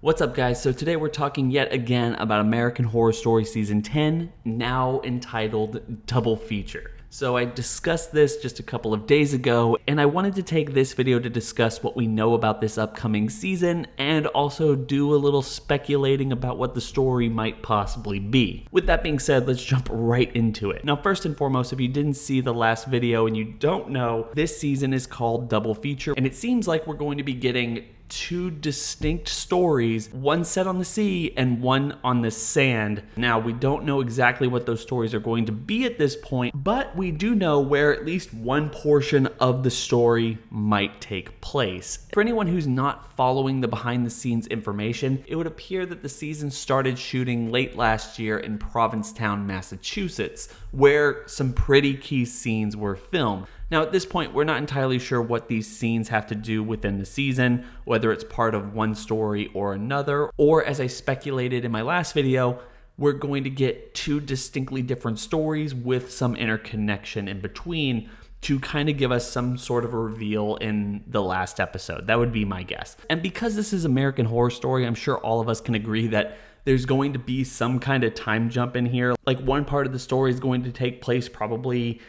What's up, guys? So today we're talking yet again about American Horror Story Season 10, now entitled Double Feature. So I discussed this just a couple of days ago, and I wanted to take this video to discuss what we know about this upcoming season, and also do a little speculating about what the story might possibly be. With that being said, let's jump right into it. Now, first and foremost, if you didn't see the last video and you don't know, this season is called Double Feature, and it seems like we're going to be getting two distinct stories, one set on the sea and one on the sand. Now, we don't know exactly what those stories are going to be at this point, but we do know where at least one portion of the story might take place. For anyone who's not following the behind the scenes information, it would appear that the season started shooting late last year in Provincetown, Massachusetts, where some pretty key scenes were filmed. Now, at this point, we're not entirely sure what these scenes have to do within the season, whether it's part of one story or another, or as I speculated in my last video, we're going to get two distinctly different stories with some interconnection in between to kind of give us some sort of a reveal in the last episode. That would be my guess. And because this is American Horror Story, I'm sure all of us can agree that there's going to be some kind of time jump in here. Like, one part of the story is going to take place probably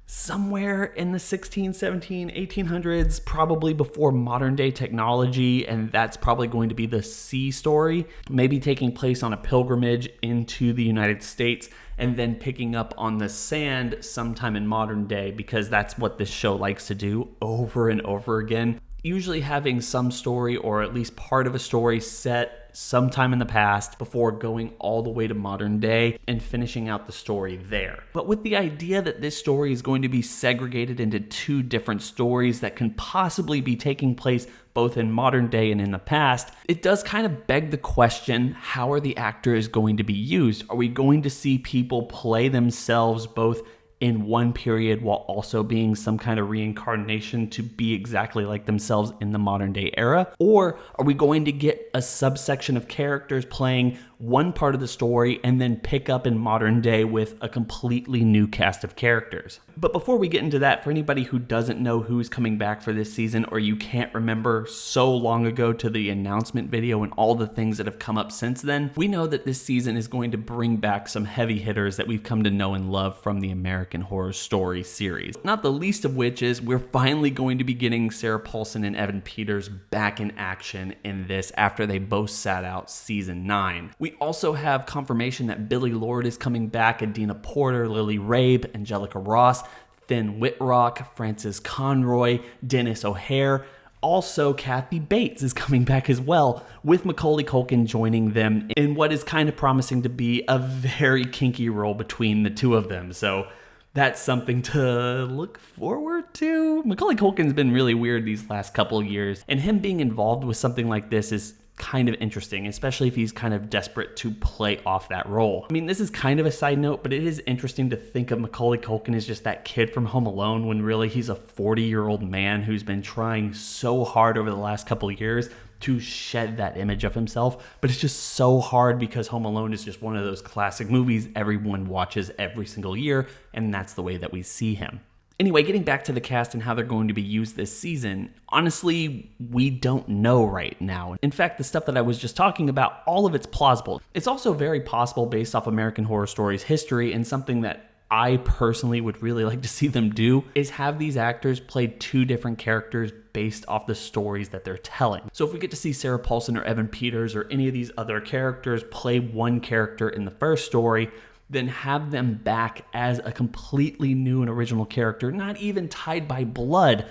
somewhere in the 16, 17, 1800s, probably before modern day technology, and that's probably going to be the sea story, maybe taking place on a pilgrimage into the United States, and then picking up on the sand sometime in modern day, because that's what this show likes to do over and over again. Usually having some story, or at least part of a story, set sometime in the past before going all the way to modern day and finishing out the story there. But with the idea that this story is going to be segregated into two different stories that can possibly be taking place both in modern day and in the past, it does kind of beg the question, how are the actors going to be used? Are we going to see people play themselves both in one period while also being some kind of reincarnation to be exactly like themselves in the modern day era? Or are we going to get a subsection of characters playing one part of the story and then pick up in modern day with a completely new cast of characters? But before we get into that, for anybody who doesn't know who's coming back for this season, or you can't remember so long ago to the announcement video and all the things that have come up since then, we know that this season is going to bring back some heavy hitters that we've come to know and love from the American Horror Story series. Not the least of which is we're finally going to be getting Sarah Paulson and Evan Peters back in action in this after they both sat out season 9. We also have confirmation that Billie Lourd is coming back, Adina Porter, Lily Rabe, Angelica Ross, Finn Whitrock, Francis Conroy, Dennis O'Hare. Also, Kathy Bates is coming back as well, with Macaulay Culkin joining them in what is kind of promising to be a very kinky role between the two of them. So that's something to look forward to. Macaulay Culkin's been really weird these last couple of years, and him being involved with something like this is kind of interesting, especially if he's kind of desperate to play off that role. I mean, this is kind of a side note, but it is interesting to think of Macaulay Culkin as just that kid from Home Alone, when really he's a 40-year-old man who's been trying so hard over the last couple of years to shed that image of himself. But it's just so hard because Home Alone is just one of those classic movies everyone watches every single year, and that's the way that we see him. Anyway, getting back to the cast and how they're going to be used this season, honestly, we don't know right now. In fact, the stuff that I was just talking about, all of it's plausible. It's also very possible based off American Horror Story's history, and something that I personally would really like to see them do is have these actors play two different characters based off the stories that they're telling. So if we get to see Sarah Paulson or Evan Peters or any of these other characters play one character in the first story, then have them back as a completely new and original character, not even tied by blood,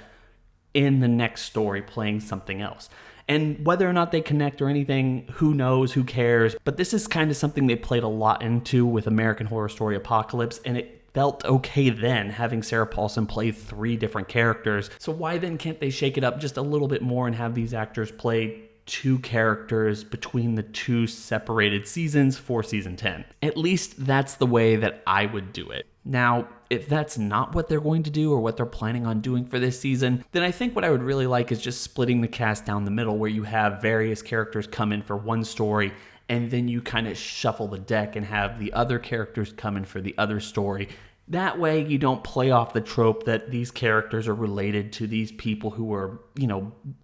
in the next story playing something else. And whether or not they connect or anything, who knows, who cares? But this is kind of something they played a lot into with American Horror Story Apocalypse, and it felt okay then, having Sarah Paulson play 3 different characters. So why then can't they shake it up just a little bit more and have these actors play 2 characters between the 2 separated seasons for season 10. At least that's the way that I would do it. Now, if that's not what they're going to do or what they're planning on doing for this season, then I think what I would really like is just splitting the cast down the middle, where you have various characters come in for one story, and then you kind of shuffle the deck and have the other characters come in for the other story, That way you don't play off the trope that these characters are related to these people who are,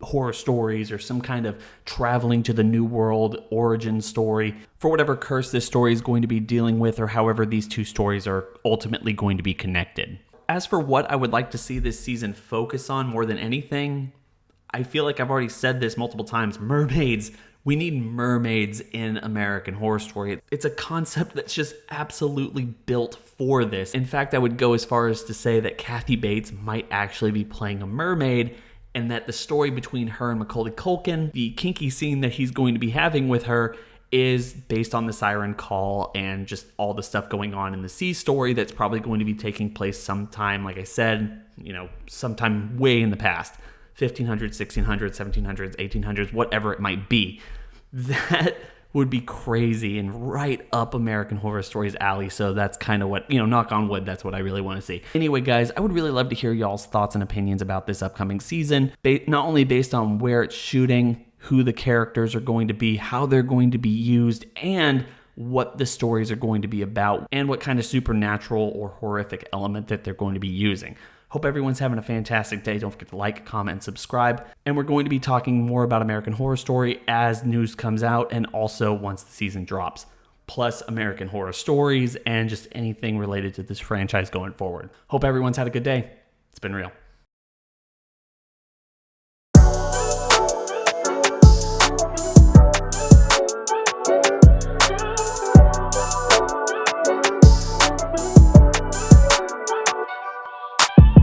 horror stories or some kind of traveling to the new world origin story for whatever curse this story is going to be dealing with, or however these two stories are ultimately going to be connected. As for what I would like to see this season focus on more than anything, I feel like I've already said this multiple times, mermaids. We need mermaids in American Horror Story. It's a concept that's just absolutely built for this. In fact, I would go as far as to say that Kathy Bates might actually be playing a mermaid, and that the story between her and Macaulay Culkin, the kinky scene that he's going to be having with her, is based on the siren call and just all the stuff going on in the sea story that's probably going to be taking place sometime, like I said, sometime way in the past. 1500s, 1600s, 1700s, 1800s, whatever it might be. That would be crazy and right up American Horror Story's alley. So that's kind of what, knock on wood, that's what I really want to see. Anyway, guys, I would really love to hear y'all's thoughts and opinions about this upcoming season, not only based on where it's shooting, who the characters are going to be, how they're going to be used, and what the stories are going to be about, and what kind of supernatural or horrific element that they're going to be using. Hope everyone's having a fantastic day. Don't forget to like, comment, and subscribe. And we're going to be talking more about American Horror Story as news comes out and also once the season drops. Plus American Horror Stories and just anything related to this franchise going forward. Hope everyone's had a good day. It's been real.